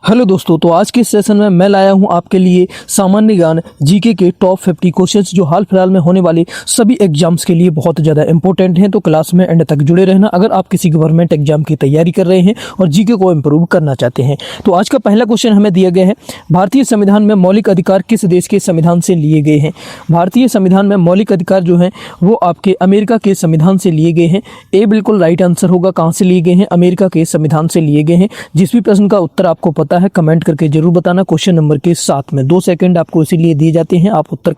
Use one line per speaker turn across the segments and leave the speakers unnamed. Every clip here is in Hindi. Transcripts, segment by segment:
हेलो दोस्तों, तो आज के सेशन में मैं लाया हूं आपके लिए सामान्य ज्ञान जीके के टॉप 50 क्वेश्चंस जो हाल फिलहाल में होने वाले सभी एग्जाम्स के लिए बहुत ज़्यादा इंपॉर्टेंट हैं। तो क्लास में एंड तक जुड़े रहना अगर आप किसी गवर्नमेंट एग्जाम की तैयारी कर रहे हैं और जीके को इम्प्रूव करना चाहते हैं। तो आज का पहला क्वेश्चन हमें दिया गया है, भारतीय संविधान में मौलिक अधिकार किस देश के संविधान से लिए गए हैं। भारतीय संविधान में मौलिक अधिकार जो हैं वो आपके अमेरिका के संविधान से लिए गए हैं। ए बिल्कुल राइट आंसर होगा। कहाँ से लिए गए हैं? अमेरिका के संविधान से लिए गए हैं। जिस भी प्रश्न का उत्तर आपको पता है कमेंट करके जरूर बताना क्वेश्चन नंबर के साथ में। 2 सेकंड आपको इसीलिए दिए जाते हैं, आप उत्तर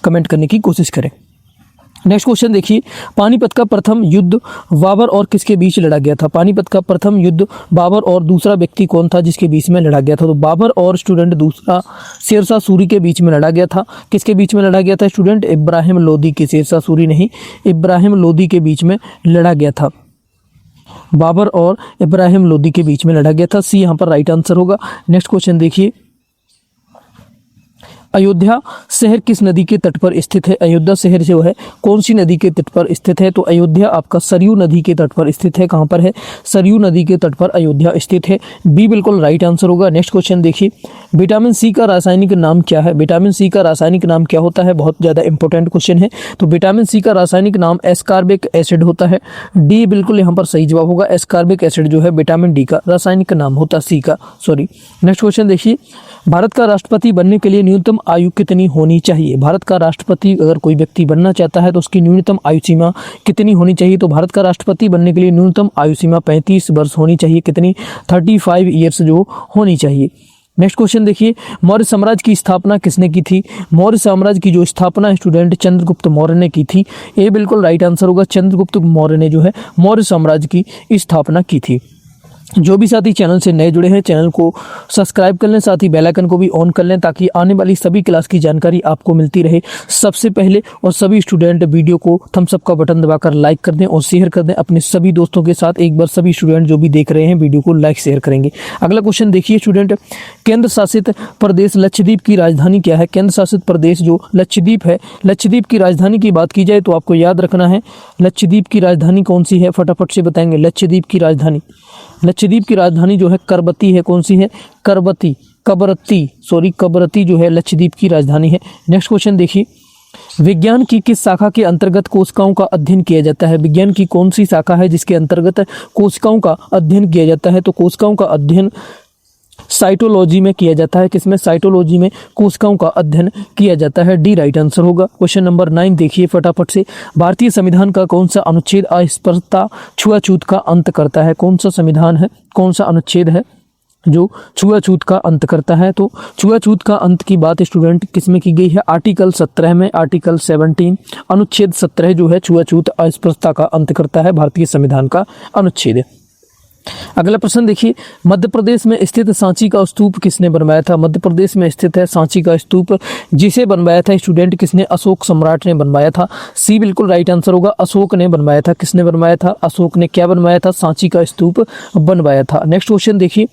कमेंट करने की कोशिश करें। नेक्स्ट क्वेश्चन देखिए, पानीपत का प्रथम युद्ध बाबर और किसके बीच लड़ा गया था। पानीपत का प्रथम युद्ध बाबर और दूसरा व्यक्ति कौन था जिसके बीच में लड़ा गया था? तो बाबर और स्टूडेंट दूसरा शेरशाह सूरी के बीच में लड़ा गया था। किसके बीच में लड़ा गया था स्टूडेंट? इब्राहिम लोदी के, शेरशाह सूरी नहीं, इब्राहिम लोदी के बीच में लड़ा गया था। बाबर और इब्राहिम लोदी के बीच में लड़ा गया था। सी यहाँ पर राइट आंसर होगा। नेक्स्ट क्वेश्चन देखिए, अयोध्या शहर किस नदी के तट पर स्थित है? अयोध्या शहर जो है कौन सी नदी के तट पर स्थित है? तो अयोध्या आपका सरयू नदी के तट पर स्थित है। कहाँ पर है? सरयू नदी के तट पर अयोध्या स्थित है। बी बिल्कुल राइट आंसर होगा। नेक्स्ट क्वेश्चन देखिए, विटामिन सी का रासायनिक नाम क्या है? विटामिन सी का रासायनिक नाम क्या होता है? बहुत ज़्यादा इंपॉर्टेंट क्वेश्चन है। तो विटामिन सी का रासायनिक नाम एस्कॉर्बिक एसिड होता है। डी बिल्कुल यहाँ पर सही जवाब होगा। एस्कॉर्बिक एसिड जो है विटामिन डी का रासायनिक नाम होता है, सी का, सॉरी। नेक्स्ट क्वेश्चन देखिए, भारत का राष्ट्रपति बनने के लिए न्यूनतम आयु कितनी होनी चाहिए? भारत का राष्ट्रपति अगर कोई व्यक्ति बनना चाहता है तो उसकी न्यूनतम आयु सीमा कितनी होनी चाहिए? तो भारत का राष्ट्रपति बनने के लिए न्यूनतम आयु सीमा 35 वर्ष होनी चाहिए। कितनी? 35 ईयर्स जो होनी चाहिए। नेक्स्ट क्वेश्चन देखिए, मौर्य साम्राज्य की स्थापना किसने की थी? मौर्य साम्राज्य की जो स्थापना स्टूडेंट चंद्रगुप्त मौर्य ने की थी। ए बिल्कुल राइट आंसर होगा। चंद्रगुप्त मौर्य ने जो है मौर्य साम्राज्य की स्थापना की थी। जो भी साथी चैनल से नए जुड़े हैं चैनल को सब्सक्राइब कर लें, साथ ही बेल आइकन को भी ऑन कर लें ताकि आने वाली सभी क्लास की जानकारी आपको मिलती रहे सबसे पहले। और सभी स्टूडेंट वीडियो को थम्स अप का बटन दबाकर लाइक कर दें और शेयर कर दें अपने सभी दोस्तों के साथ। एक बार सभी स्टूडेंट जो भी देख रहे हैं वीडियो को लाइक शेयर करेंगे। अगला क्वेश्चन देखिए स्टूडेंट, केंद्र शासित प्रदेश लक्षद्वीप की राजधानी क्या है? केंद्र शासित प्रदेश जो लक्षद्वीप है, लक्षद्वीप की राजधानी की बात की जाए तो आपको याद रखना है लक्षद्वीप की राजधानी कौन सी है, फटाफट से बताएंगे। लक्षद्वीप की राजधानी, लक्षद्वीप की राजधानी जो है करबती है। कौन सी है? करबती, कबरती जो है लक्षद्वीप की राजधानी है। नेक्स्ट क्वेश्चन देखिए, विज्ञान की किस शाखा के अंतर्गत कोशिकाओं का अध्ययन किया जाता है? विज्ञान की कौन सी शाखा है जिसके अंतर्गत कोशिकाओं का अध्ययन किया जाता है? तो कोशिकाओं का अध्ययन साइटोलॉजी में किया जाता है। किसमें? साइटोलॉजी में कोशिकाओं का अध्ययन किया जाता है। डी राइट आंसर होगा। क्वेश्चन नंबर 9 देखिए फटाफट से, भारतीय संविधान का कौन सा अनुच्छेद अस्पृश्यता छुआछूत का अंत करता है? कौन सा संविधान है, कौन सा अनुच्छेद है जो छुआछूत का अंत करता है? तो छुआछूत का अंत की बात स्टूडेंट किसमें की गई है? आर्टिकल 17 में, आर्टिकल 17 अनुच्छेद 17 जो है छुआछूत अस्पृश्यता का अंत करता है, भारतीय संविधान का अनुच्छेद। अगला प्रश्न देखिए, मध्य प्रदेश में स्थित सांची का स्तूप किसने बनवाया था? मध्य प्रदेश में स्थित है सांची का स्तूप, जिसे बनवाया था स्टूडेंट किसने? अशोक सम्राट ने बनवाया था। सी बिल्कुल राइट आंसर होगा। अशोक ने बनवाया था। किसने बनवाया था? अशोक ने। क्या बनवाया था? सांची का स्तूप बनवाया था। नेक्स्ट क्वेश्चन देखिए,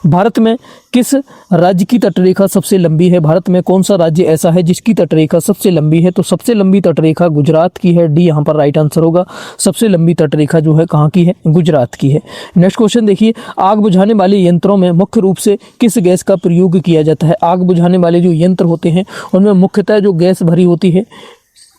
भारत में किस राज्य की तटरेखा सबसे लंबी है? भारत में कौन सा राज्य ऐसा है जिसकी तटरेखा सबसे लंबी है? तो सबसे लंबी तटरेखा गुजरात की है। डी यहाँ पर राइट आंसर होगा। सबसे लंबी तटरेखा जो है कहाँ की है? गुजरात की है। नेक्स्ट क्वेश्चन देखिए, आग बुझाने वाले यंत्रों में मुख्य रूप से किस गैस का प्रयोग किया जाता है? आग बुझाने वाले जो यंत्र होते हैं उनमें मुख्यतः जो गैस भरी होती है,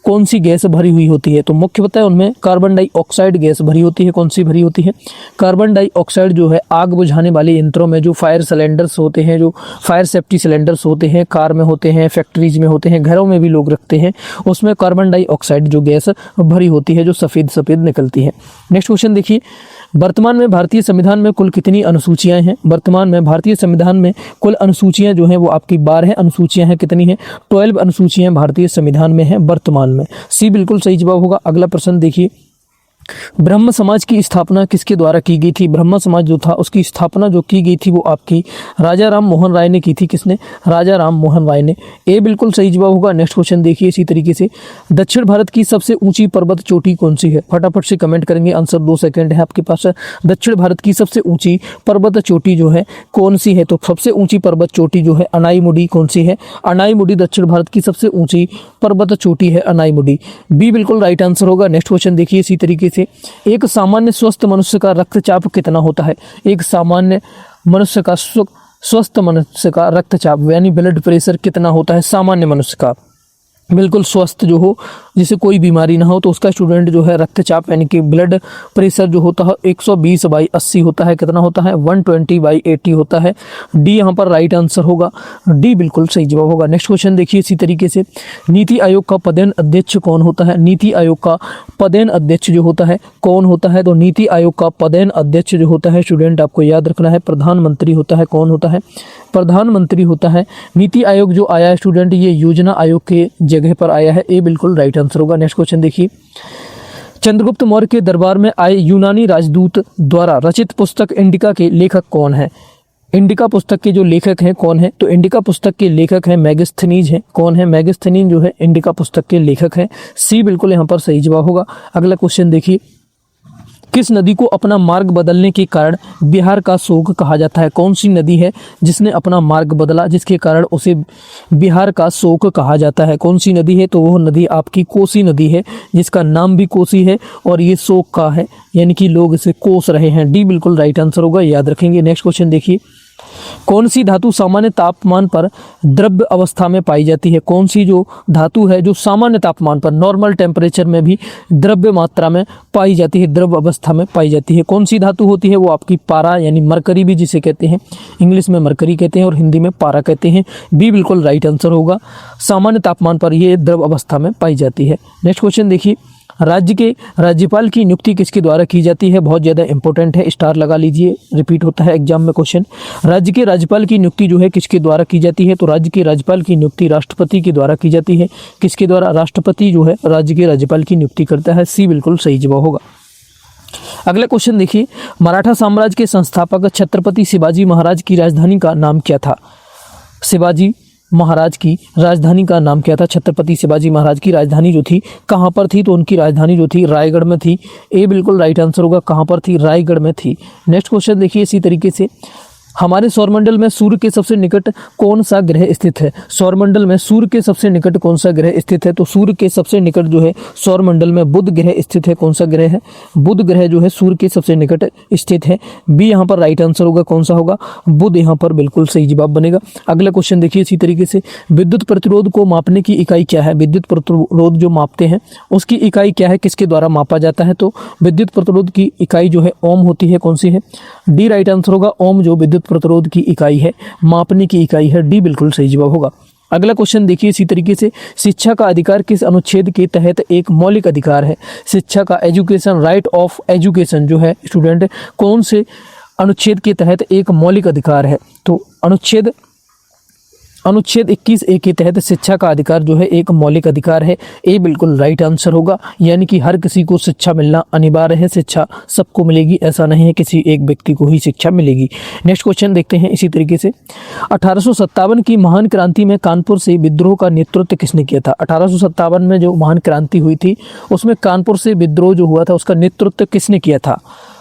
कौन सी गैस भरी हुई होती है? तो मुख्य पता है उनमें कार्बन डाइऑक्साइड गैस भरी होती है। कौन सी भरी होती है? कार्बन डाइऑक्साइड जो है आग बुझाने वाले यंत्रों में, जो फायर सिलेंडर्स होते हैं, जो फायर सेफ्टी सिलेंडर्स होते हैं, कार में होते हैं, फैक्ट्रीज में होते हैं, घरों में भी लोग रखते हैं, उसमें कार्बन डाइऑक्साइड जो गैस भरी होती है जो सफ़ेद सफ़ेद निकलती है। नेक्स्ट क्वेश्चन देखिए, वर्तमान में भारतीय संविधान में कुल कितनी अनुसूचियां हैं? वर्तमान में भारतीय संविधान में कुल अनुसूचियां जो हैं वो आपकी 12 अनुसूचियां हैं। कितनी हैं? 12 अनुसूचियां भारतीय संविधान में हैं वर्तमान में। सी बिल्कुल सही जवाब होगा। अगला प्रश्न देखिए, ब्रह्म समाज की स्थापना किसके द्वारा की गई थी? ब्रह्म समाज जो था उसकी स्थापना जो की गई थी वो आपकी राजा राम मोहन राय ने की थी। किसने? राजा राम मोहन राय ने। ए बिल्कुल सही जवाब होगा। नेक्स्ट क्वेश्चन देखिए इसी तरीके से, दक्षिण भारत की सबसे ऊंची पर्वत चोटी कौन सी है? फटाफट से कमेंट करेंगे, आंसर 2 सेकंड है आपके पास। दक्षिण भारत की सबसे ऊंची पर्वत चोटी जो है कौन सी है? तो सबसे ऊंची पर्वत चोटी जो है अनाईमुडी। कौन सी है? अनाईमुडी दक्षिण भारत की सबसे ऊंची पर्वत चोटी है, अनाईमुडी। बी बिल्कुल राइट आंसर होगा। नेक्स्ट क्वेश्चन देखिए इसी तरीके से, एक सामान्य स्वस्थ मनुष्य का रक्तचाप कितना होता है? एक सामान्य मनुष्य का स्वस्थ मनुष्य का रक्तचाप यानी ब्लड प्रेशर कितना होता है सामान्य मनुष्य का, बिल्कुल स्वस्थ जो हो, जिसे कोई बीमारी ना हो, तो उसका स्टूडेंट जो है रक्तचाप यानी कि ब्लड प्रेशर जो होता है 120/80 होता है। कितना होता है? 120/80 होता है। डी यहाँ पर राइट आंसर होगा, डी बिल्कुल सही जवाब होगा। नेक्स्ट क्वेश्चन देखिए इसी तरीके से, नीति आयोग का पदेन अध्यक्ष कौन होता है? नीति आयोग का पदेन अध्यक्ष जो होता है कौन होता है? तो नीति आयोग का पदेन अध्यक्ष जो होता है स्टूडेंट आपको याद रखना है प्रधानमंत्री होता है। कौन होता है? प्रधानमंत्री होता है। नीति आयोग जो आया है स्टूडेंट ये योजना आयोग के जगह पर आया है, ये बिल्कुल राइट आंसर होगा। नेक्स्ट क्वेश्चन देखिए, चंद्रगुप्त मौर्य के दरबार में आए यूनानी राजदूत द्वारा रचित पुस्तक इंडिका के लेखक कौन है? इंडिका पुस्तक के जो लेखक हैं कौन है? तो इंडिका पुस्तक के लेखक हैं मैगस्थनीज हैं। कौन है? मैगस्थनीज जो है इंडिका पुस्तक के लेखक हैं। सी बिल्कुल यहाँ पर सही जवाब होगा। अगला क्वेश्चन देखिए, किस नदी को अपना मार्ग बदलने के कारण बिहार का शोक कहा जाता है? कौन सी नदी है जिसने अपना मार्ग बदला जिसके कारण उसे बिहार का शोक कहा जाता है? कौन सी नदी है? तो वह नदी आपकी कोसी नदी है, जिसका नाम भी कोसी है और ये शोक का है, यानी कि लोग इसे कोस रहे हैं। डी बिल्कुल राइट आंसर होगा, याद रखेंगे। नेक्स्ट क्वेश्चन देखिए, कौन सी धातु सामान्य तापमान पर द्रव्य अवस्था में पाई जाती है? कौन सी जो धातु है जो सामान्य तापमान पर नॉर्मल टेम्परेचर में भी द्रव्य मात्रा में पाई जाती है, द्रव्य अवस्था में पाई जाती है? कौन सी धातु होती है? वो आपकी पारा यानी मरकरी भी जिसे कहते हैं, इंग्लिश में मरकरी कहते हैं और हिंदी में पारा कहते हैं। बी बिल्कुल राइट आंसर होगा, सामान्य तापमान पर ये द्रव्य अवस्था में पाई जाती है। नेक्स्ट क्वेश्चन देखिए, राज्य के राज्यपाल की नियुक्ति किसके द्वारा की जाती है? बहुत ज़्यादा इंपॉर्टेंट है, स्टार लगा लीजिए, रिपीट होता है एग्जाम में क्वेश्चन। राज्य के राज्यपाल की नियुक्ति जो है किसके द्वारा की जाती है? तो राज्य के राज्यपाल की नियुक्ति राष्ट्रपति के द्वारा की जाती है। किसके द्वारा? राष्ट्रपति जो है राज्य के राज्यपाल की नियुक्ति करता है। सी बिल्कुल सही जवाब होगा। अगला क्वेश्चन देखिए, मराठा साम्राज्य के संस्थापक छत्रपति शिवाजी महाराज की राजधानी का नाम क्या था? शिवाजी महाराज की राजधानी का नाम क्या था? छत्रपति शिवाजी महाराज की राजधानी जो थी कहाँ पर थी? तो उनकी राजधानी जो थी रायगढ़ में थी। ए बिल्कुल राइट आंसर होगा, कहाँ पर थी? रायगढ़ में थी। नेक्स्ट क्वेश्चन देखिए इसी तरीके से, हमारे सौरमंडल में सूर्य के सबसे निकट कौन सा ग्रह स्थित है? सौरमंडल में सूर्य के सबसे निकट कौन सा ग्रह स्थित है? तो सूर्य के सबसे निकट जो है सौरमंडल में बुध ग्रह स्थित है। कौन सा ग्रह है? बुध ग्रह जो है सूर्य के सबसे निकट स्थित है। बी यहाँ पर राइट आंसर होगा, कौन सा होगा? बुध यहाँ पर बिल्कुल सही जवाब बनेगा। अगला क्वेश्चन देखिए इसी तरीके से, विद्युत प्रतिरोध को मापने की इकाई क्या है? विद्युत प्रतिरोध जो मापते हैं उसकी इकाई क्या है? किसके द्वारा मापा जाता है? तो विद्युत प्रतिरोध की इकाई जो है ओम होती है। कौन सी है? डी राइट आंसर होगा, ओम जो विद्युत प्रतिरोध की इकाई है, मापने की इकाई है। डी बिल्कुल सही जवाब होगा। अगला क्वेश्चन देखिए इसी तरीके से, शिक्षा का अधिकार किस अनुच्छेद के तहत एक मौलिक अधिकार है? शिक्षा का एजुकेशन, राइट ऑफ एजुकेशन जो है स्टूडेंट कौन से अनुच्छेद के तहत एक मौलिक अधिकार है? तो अनुच्छेद 21A के तहत शिक्षा का अधिकार जो है एक मौलिक अधिकार है। ए बिल्कुल राइट आंसर होगा, यानी कि हर किसी को शिक्षा मिलना अनिवार्य है, शिक्षा सबको मिलेगी, ऐसा नहीं है किसी एक व्यक्ति को ही शिक्षा मिलेगी। नेक्स्ट क्वेश्चन देखते हैं इसी तरीके से, 1857 की महान क्रांति में कानपुर से विद्रोह का नेतृत्व किसने किया था? 1857 में जो महान क्रांति हुई थी उसमें कानपुर से विद्रोह जो हुआ था उसका नेतृत्व किसने किया था?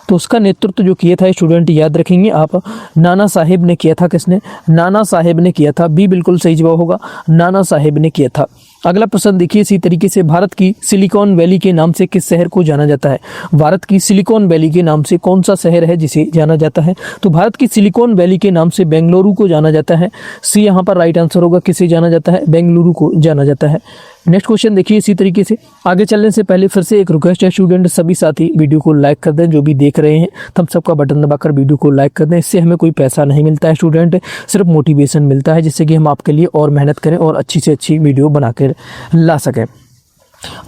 तो उसका नेतृत्व जो किया था स्टूडेंट याद रखेंगे आप, नाना साहेब ने किया था। किसने? नाना साहेब ने किया था। बी बिल्कुल सही जवाब होगा, नाना साहेब ने किया था। अगला प्रश्न देखिए इसी तरीके से, भारत की सिलिकॉन वैली के नाम से किस शहर को जाना जाता है? भारत की सिलिकॉन वैली के नाम से कौन सा शहर है जिसे जाना जाता है? तो भारत की सिलिकॉन वैली के नाम से बेंगलुरु को जाना जाता है। सी यहाँ पर राइट आंसर होगा, किसे जाना जाता है? बेंगलुरु को जाना जाता है। नेक्स्ट क्वेश्चन देखिए इसी तरीके से, आगे चलने से पहले फिर से एक रिक्वेस्ट है स्टूडेंट, सभी साथी वीडियो को लाइक कर दें, जो भी देख रहे हैं थम्स अप का बटन दबाकर वीडियो को लाइक कर दें। इससे हमें कोई पैसा नहीं मिलता है स्टूडेंट, सिर्फ मोटिवेशन मिलता है, जिससे कि हम आपके लिए और मेहनत करें और अच्छी से अच्छी वीडियो बनाकर ला सकें।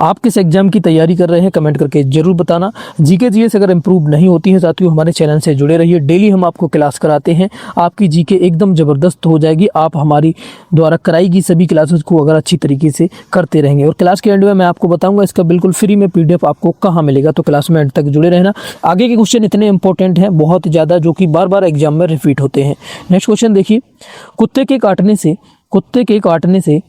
आप किस एग्जाम की तैयारी कर रहे हैं कमेंट करके जरूर बताना। जीके जीएस अगर इंप्रूव नहीं होती है साथियों, हमारे चैनल से जुड़े रहिए, डेली हम आपको क्लास कराते हैं, आपकी जीके एकदम ज़बरदस्त हो जाएगी। आप हमारी द्वारा कराई गई सभी क्लासेस को अगर अच्छी तरीके से करते रहेंगे, और क्लास के एंड में मैं आपको बताऊंगा इसका बिल्कुल फ्री में PDF आपको कहाँ मिलेगा, तो क्लास में एंड तक जुड़े रहना। आगे के क्वेश्चन इतने इंपॉर्टेंट हैं बहुत ज़्यादा, जो कि बार बार एग्जाम में रिपीट होते हैं। नेक्स्ट क्वेश्चन देखिए, कुत्ते के काटने से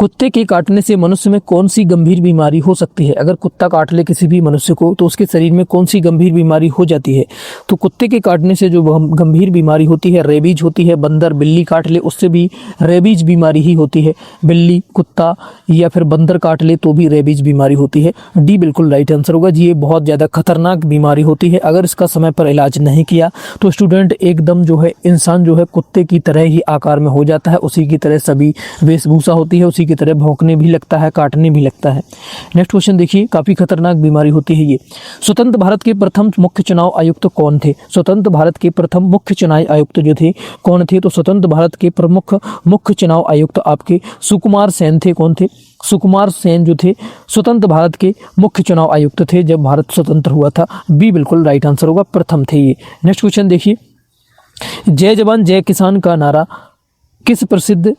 कुत्ते के काटने से मनुष्य में कौन सी गंभीर बीमारी हो सकती है? अगर कुत्ता काट ले किसी भी मनुष्य को तो उसके शरीर में कौन सी गंभीर बीमारी हो जाती है? तो कुत्ते के काटने से जो गंभीर बीमारी होती है रेबीज होती है। बंदर बिल्ली काट ले उससे भी रेबीज बीमारी ही होती है। बिल्ली, कुत्ता या फिर बंदर काट ले तो भी रेबीज बीमारी होती है। डी बिल्कुल राइट आंसर होगा जी। ये बहुत ज़्यादा खतरनाक बीमारी होती है। अगर इसका समय पर इलाज नहीं किया तो स्टूडेंट एकदम जो है इंसान जो है कुत्ते की तरह ही आकार में हो जाता है। उसी की तरह सभी वेशभूषा होती है, उसी की तरह भौंकने भी लगता है, काटने भी लगता है। नेक्स्ट क्वेश्चन देखिए, काफी खतरनाक बीमारी होती है ये। स्वतंत्र भारत के प्रथम मुख्य चुनाव आयुक्त कौन थे? स्वतंत्र भारत के प्रथम मुख्य चुनाव आयुक्त जो थे कौन थे? तो स्वतंत्र भारत के प्रमुख मुख्य चुनाव आयुक्त आपके सुकुमार सेन थे। कौन थे? सुकुमार सेन जो थे स्वतंत्र भारत के मुख्य चुनाव आयुक्त थे जब भारत स्वतंत्र हुआ था। बी बिल्कुल राइट आंसर होगा, प्रथम थे ये। नेक्स्ट क्वेश्चन देखिए, जय जवान जय किसान का नारा किस प्रसिद्ध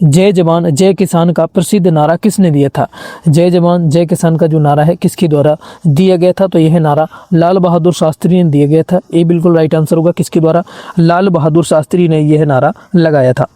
जय जवान जय किसान का प्रसिद्ध नारा किसने दिया था? जय जवान जय किसान का जो नारा है किसके द्वारा दिया गया था? तो यह नारा लाल बहादुर शास्त्री ने दिया गया था। ये बिल्कुल राइट आंसर होगा, किसके द्वारा? लाल बहादुर शास्त्री ने यह नारा लगाया था।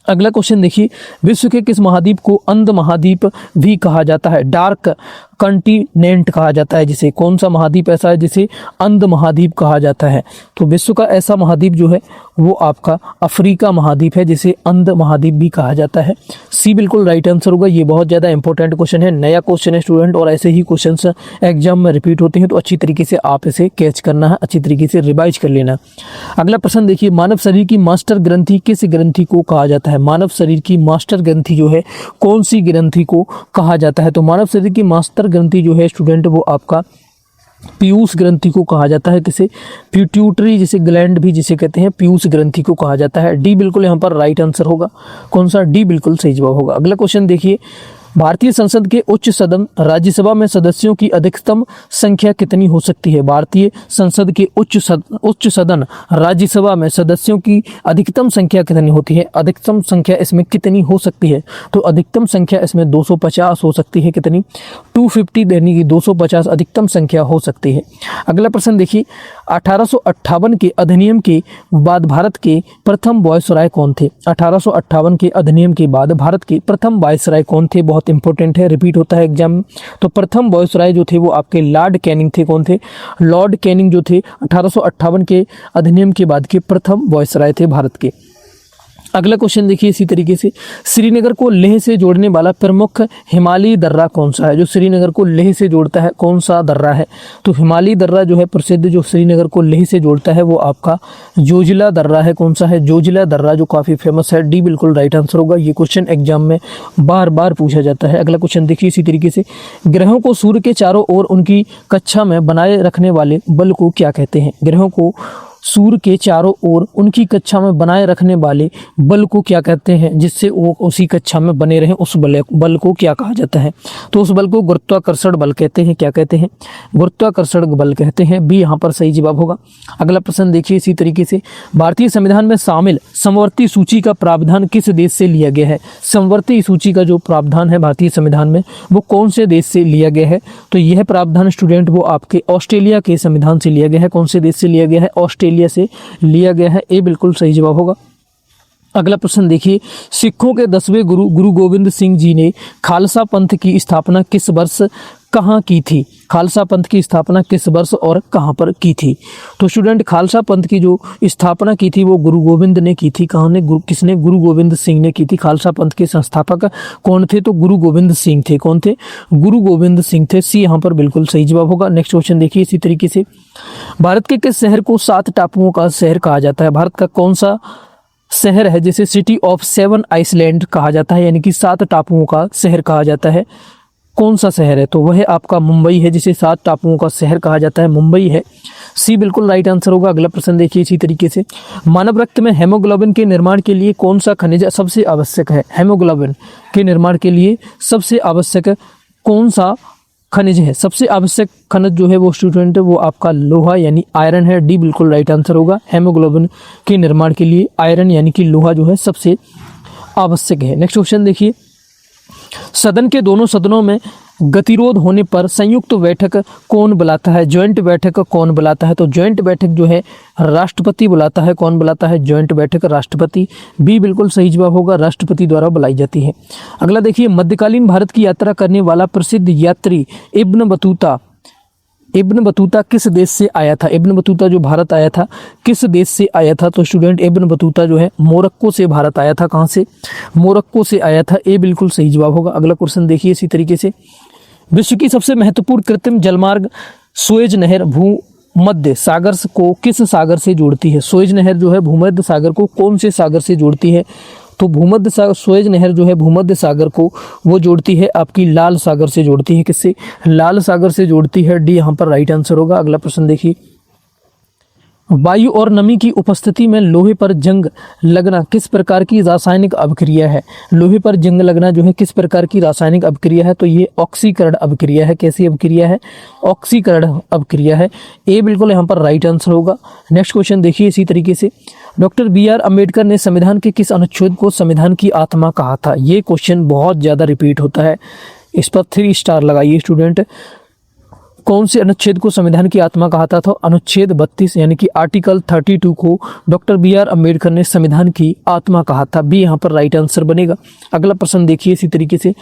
अगला क्वेश्चन देखिए, विश्व के किस महाद्वीप को अंध महाद्वीप भी कहा जाता है? डार्क कंटिनेंट कहा जाता है जिसे। कौन सा महाद्वीप ऐसा है जिसे अंध महाद्वीप कहा जाता है? तो विश्व का ऐसा महाद्वीप जो है वो आपका अफ्रीका महाद्वीप है जिसे अंध महाद्वीप भी कहा जाता है। सी बिल्कुल राइट आंसर होगा। ये बहुत ज़्यादा इंपॉर्टेंट क्वेश्चन है, नया क्वेश्चन है स्टूडेंट, और ऐसे ही क्वेश्चंस एग्जाम में रिपीट होते हैं तो अच्छी तरीके से आप इसे कैच करना है, अच्छी तरीके से रिवाइज कर लेना। अगला प्रश्न देखिए, मानव शरीर की मास्टर ग्रंथि किस ग्रंथि को कहा जाता है? मानव शरीर की मास्टर ग्रंथि जो है कौन सी ग्रंथि को कहा जाता है? तो मानव शरीर की मास्टर ग्रंथि जो है स्टूडेंट वो आपका पीयूष ग्रंथि को कहा जाता है। किसे? पिट्यूटरी जिसे ग्लैंड भी जिसे कहते हैं, पीयूष ग्रंथि को कहा जाता है। डी बिल्कुल यहाँ पर राइट आंसर होगा। कौन सा? डी बिल्कुल सही जवाब होगा। अगला क्वेश्चन देखिए, भारतीय संसद के उच्च सदन राज्यसभा में सदस्यों की अधिकतम संख्या कितनी हो सकती है? भारतीय संसद के उच्च सदन राज्यसभा में सदस्यों की अधिकतम संख्या कितनी होती है? अधिकतम संख्या इसमें कितनी हो सकती है? तो अधिकतम संख्या इसमें 250 हो सकती है। कितनी? 250 यानी कि 250 अधिकतम संख्या हो सकती है। अगला प्रश्न देखिए, 1858 के अधिनियम के बाद भारत के प्रथम वायसराय कौन थे? 1858 के अधिनियम के बाद भारत के प्रथम वायसराय कौन थे? बहुत इंपॉर्टेंट है, रिपीट होता है एग्जाम में। तो प्रथम वायसराय जो थे वो आपके लॉर्ड कैनिंग थे। कौन थे? लॉर्ड कैनिंग जो थे 1858 के अधिनियम के बाद के प्रथम वायसराय थे भारत के। अगला क्वेश्चन देखिए इसी तरीके से, श्रीनगर को लेह से जोड़ने वाला प्रमुख हिमालयी दर्रा कौन सा है? जो श्रीनगर को लेह से जोड़ता है कौन सा दर्रा है? तो हिमालयी दर्रा जो है प्रसिद्ध जो श्रीनगर को लेह से जोड़ता है वो आपका जोजिला दर्रा है। कौन सा है? जोजिला दर्रा, जो काफ़ी फेमस है। डी बिल्कुल राइट आंसर होगा। ये क्वेश्चन एग्जाम में बार बार पूछा जाता है। अगला क्वेश्चन देखिए इसी तरीके से, ग्रहों को सूर्य के चारों ओर उनकी कक्षा में बनाए रखने वाले बल को क्या कहते हैं? ग्रहों को सूर्य के चारों ओर उनकी कक्षा में बनाए रखने वाले बल को क्या कहते हैं? जिससे वो उसी कक्षा में बने रहें, उस बल को क्या कहा जाता है? तो उस बल को गुरुत्वाकर्षण बल कहते हैं। क्या कहते हैं? गुरुत्वाकर्षण बल कहते हैं। बी यहाँ पर सही जवाब होगा। अगला प्रश्न देखिए इसी तरीके से, भारतीय संविधान में शामिल समवर्ती सूची का प्रावधान किस देश से लिया गया है? समवर्ती सूची का जो प्रावधान है भारतीय संविधान में वो कौन से देश से लिया गया है? तो यह प्रावधान स्टूडेंट वो आपके ऑस्ट्रेलिया के संविधान से लिया गया है। कौन से देश से लिया गया है? ऑस्ट्रेलिया से लिया गया है। ए बिल्कुल सही जवाब होगा। अगला प्रश्न देखिए, सिखों के 10वें गुरु गोविंद सिंह जी ने खालसा पंथ की स्थापना किस वर्ष कहाँ की थी? खालसा पंथ की स्थापना किस वर्ष और कहाँ पर की थी? तो स्टूडेंट खालसा पंथ की जो स्थापना की थी वो गुरु गोविंद ने की थी। कहाँ ने? किसने? गुरु गोविंद सिंह ने की थी। खालसा पंथ के संस्थापक कौन थे? तो गुरु गोविंद सिंह थे। कौन थे? गुरु गोविंद सिंह थे। सी यहाँ पर बिल्कुल सही जवाब होगा। नेक्स्ट क्वेश्चन देखिए इसी तरीके से, भारत के किस शहर को 7 टापुओं का शहर कहा जाता है? भारत का कौन सा शहर है जिसे सिटी ऑफ 7 आइसलैंड कहा जाता है, यानी कि 7 टापुओं का शहर कहा जाता है? कौन सा शहर है? तो वह आपका मुंबई है, जिसे 7 टापुओं का शहर कहा जाता है, मुंबई है। सी बिल्कुल राइट आंसर होगा। अगला प्रश्न देखिए इसी तरीके से, मानव रक्त में हेमोग्लोबिन के निर्माण के लिए कौन सा खनिज सबसे आवश्यक है? हेमोग्लोबिन के निर्माण के लिए सबसे आवश्यक कौन सा खनिज है? सबसे आवश्यक खनिज जो है वो स्टूडेंट वो आपका लोहा यानी आयरन है। डी बिल्कुल राइट आंसर होगा। हेमोग्लोबिन के निर्माण के लिए आयरन यानी कि लोहा जो है सबसे आवश्यक है। नेक्स्ट क्वेश्चन देखिए, सदन के दोनों सदनों में गतिरोध होने पर संयुक्त बैठक कौन बुलाता है? ज्वाइंट बैठक कौन बुलाता है? तो ज्वाइंट बैठक जो है राष्ट्रपति बुलाता है। कौन बुलाता है ज्वाइंट बैठक? राष्ट्रपति। बी बिल्कुल सही जवाब होगा, राष्ट्रपति द्वारा बुलाई जाती है। अगला देखिए, मध्यकालीन भारत की यात्रा करने वाला प्रसिद्ध यात्री इब्न बतूता किस देश से आया था? इब्न बतूता जो भारत आया था किस देश से आया था? तो स्टूडेंट इब्न बतूता जो है मोरक्को से भारत आया था। कहाँ से? मोरक्को से आया था। ए बिल्कुल सही जवाब होगा। अगला क्वेश्चन देखिए इसी तरीके से, विश्व की सबसे महत्वपूर्ण कृत्रिम जलमार्ग सुएज नहर भूमध्य सागर को किस सागर से जोड़ती है? सुएज नहर जो है भूमध्य सागर को कौन से सागर से जोड़ती है? तो भूमध्य सागर, सुएज नहर जो है भूमध्य सागर को वो जोड़ती है आपकी लाल सागर से जोड़ती है। किससे? लाल सागर से जोड़ती है। डी यहाँ पर राइट आंसर होगा। अगला प्रश्न देखिए, वायु और नमी की उपस्थिति में लोहे पर जंग लगना किस प्रकार की रासायनिक अभिक्रिया है? लोहे पर जंग लगना जो है किस प्रकार की रासायनिक अभिक्रिया है? तो ये ऑक्सीकरण अभिक्रिया है। कैसी अभिक्रिया है? ऑक्सीकरण अभिक्रिया है। ए बिल्कुल यहाँ पर राइट आंसर होगा। नेक्स्ट क्वेश्चन देखिए इसी तरीके से, डॉक्टर बी.आर. अम्बेडकर ने संविधान के किस अनुच्छेद को संविधान की आत्मा कहा था? ये क्वेश्चन बहुत ज़्यादा रिपीट होता है, इस पर 3 स्टार लगाइए स्टूडेंट। कौन से अनुच्छेद को संविधान की आत्मा कहा था? तो अनुच्छेद 32 यानी कि आर्टिकल 32 को डॉक्टर बी.आर. अम्बेडकर ने संविधान की आत्मा कहा था। बी यहाँ पर राइट आंसर बनेगा। अगला प्रश्न देखिए इसी तरीके से,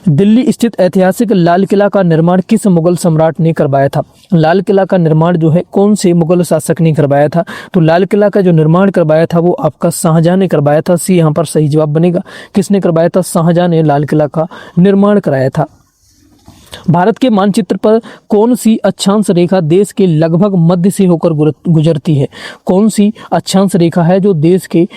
दिल्ली स्थित ऐतिहासिक लाल किला का निर्माण किस मुगल सम्राट ने करवाया था? लाल किला का निर्माण जो है कौन से मुगल शासक ने करवाया था? तो लाल किला का जो निर्माण करवाया था वो आपका शाहजहां ने करवाया था। सी यहाँ पर सही जवाब बनेगा। किसने करवाया था? शाहजहां ने लाल किला का निर्माण कराया था। भारत के मानचित्र पर कौन सी अक्षांश रेखा देश के लगभग मध्य से होकर गुजरती है? कौन सी अक्षांश रेखा है जो देश के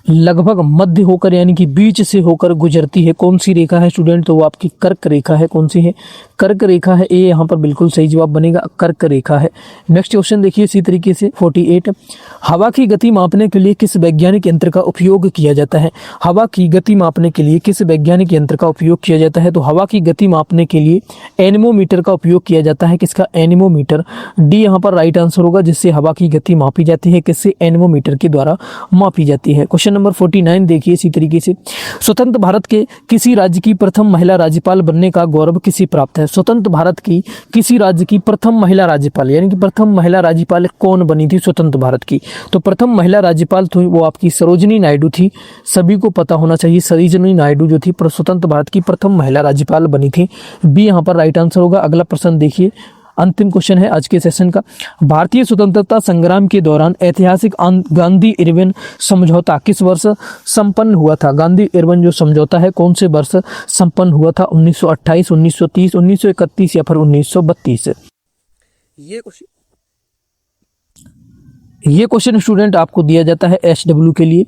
लगभग मध्य होकर यानी कि बीच से होकर गुजरती है? कौन सी रेखा है स्टूडेंट? तो वो आपकी कर्क रेखा है। कौन सी है? कर्क रेखा है। ए यहाँ पर बिल्कुल सही जवाब बनेगा, कर्क रेखा है। नेक्स्ट क्वेश्चन देखिए इसी तरीके से 48, हवा की गति मापने के लिए किस वैज्ञानिक यंत्र का उपयोग किया जाता है? हवा की गति मापने के लिए किस वैज्ञानिक यंत्र का उपयोग किया जाता है? तो हवा की गति मापने के लिए एनेमोमीटर का उपयोग किया जाता है। किसका? एनेमोमीटर। डी यहाँ पर राइट आंसर होगा, जिससे हवा की गति मापी जाती है। किससे? एनेमोमीटर के द्वारा मापी जाती है। क्वेश्चन नंबर 49 देखिए इसी तरीके से, स्वतंत्र भारत के किसी राज्य की प्रथम महिला राज्यपाल बनने का गौरव किसे प्राप्त है? स्वतंत्र भारत की किसी राज्य की प्रथम महिला राज्यपाल यानी कि प्रथम महिला राज्यपाल कौन बनी थी स्वतंत्र भारत की? तो प्रथम महिला राज्यपाल थी वो आपकी सरोजिनी नायडू थी। सभी को पता होना चाहिए, सरोजिनी नायडू जो थी स्वतंत्र भारत की प्रथम महिला राज्यपाल बनी थी। बी यहाँ पर राइट आंसर होगा। अगला प्रश्न देखिए, अंतिम क्वेश्चन है आज के सेशन का, भारतीय स्वतंत्रता संग्राम के दौरान ऐतिहासिक गांधी इरविन समझौता किस वर्ष संपन्न हुआ था? गांधी इरविन जो समझौता है कौन से वर्ष संपन्न हुआ था? 1928, 1930, 1931 या फिर 1932? ये क्वेश्चन स्टूडेंट आपको दिया जाता है SW के लिए,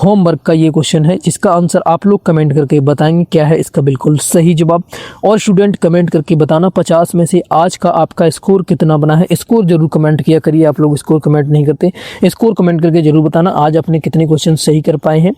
होमवर्क का ये क्वेश्चन है, जिसका आंसर आप लोग कमेंट करके बताएंगे क्या है इसका बिल्कुल सही जवाब। और स्टूडेंट कमेंट करके बताना 50 में से आज का आपका स्कोर कितना बना है। स्कोर जरूर कमेंट किया करिए, आप लोग स्कोर कमेंट नहीं करते, स्कोर कमेंट करके जरूर बताना आज आपने कितने क्वेश्चन सही कर पाए हैं।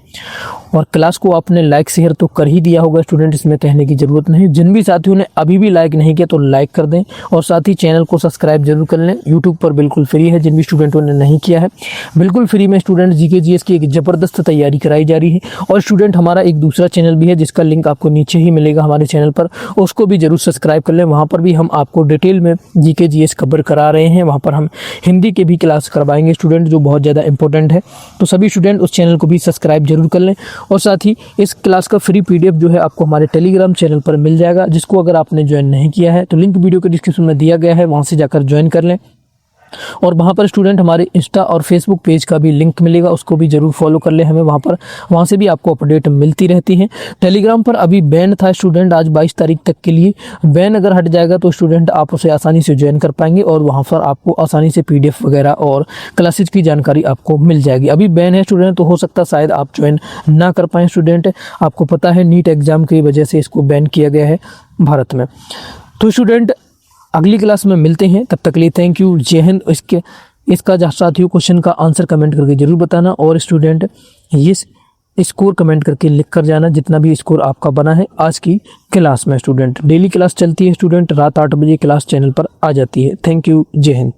और क्लास को आपने लाइक शेयर तो कर ही दिया होगा स्टूडेंट, इसमें कहने की जरूरत नहीं। जिन भी साथियों ने अभी भी लाइक नहीं किया तो लाइक कर दें और साथ ही चैनल को सब्सक्राइब जरूर कर लें। यूट्यूब पर बिल्कुल फ्री है, जिन भी स्टूडेंटों ने नहीं किया है बिल्कुल फ्री में स्टूडेंट जीके जीएस की एक जबरदस्त तैयारी कराई जा रही है। और स्टूडेंट हमारा एक दूसरा चैनल भी है जिसका लिंक आपको नीचे ही मिलेगा हमारे चैनल पर, उसको भी जरूर सब्सक्राइब कर लें। वहाँ पर भी हम आपको डिटेल में जीके जीएस कवर करा रहे हैं। वहाँ पर हम हिंदी के भी क्लास करवाएंगे स्टूडेंट, जो बहुत ज़्यादा इंपॉर्टेंट है। तो सभी स्टूडेंट उस चैनल को भी सब्सक्राइब जरूर कर लें। और साथ ही इस क्लास का फ्री PDF जो है आपको हमारे टेलीग्राम चैनल पर मिल जाएगा, जिसको अगर आपने ज्वाइन नहीं किया है तो लिंक वीडियो के डिस्क्रिप्शन में दिया गया है, वहाँ से जाकर ज्वाइन कर लें। और वहाँ पर स्टूडेंट हमारे इंस्टा और फेसबुक पेज का भी लिंक मिलेगा, उसको भी जरूर फॉलो कर ले हमें वहाँ से भी आपको अपडेट मिलती रहती है। टेलीग्राम पर अभी बैन था स्टूडेंट आज 22 तारीख तक के लिए, बैन अगर हट जाएगा तो स्टूडेंट आप उसे आसानी से ज्वाइन कर पाएंगे और वहाँ पर आपको आसानी से PDF वगैरह और क्लासेज की जानकारी आपको मिल जाएगी। अभी बैन है स्टूडेंट, तो हो सकता है शायद आप ज्वाइन ना कर पाएँ स्टूडेंट। आपको पता है नीट एग्जाम की वजह से इसको बैन किया गया है भारत में। तो स्टूडेंट अगली क्लास में मिलते हैं, तब तक के लिए थैंक यू, जय हिंद। इसका साथियों क्वेश्चन का आंसर कमेंट करके जरूर बताना और स्टूडेंट ये स्कोर कमेंट करके लिख कर जाना जितना भी स्कोर आपका बना है आज की क्लास में। स्टूडेंट डेली क्लास चलती है स्टूडेंट, रात 8 बजे क्लास चैनल पर आ जाती है। थैंक यू, जय हिंद।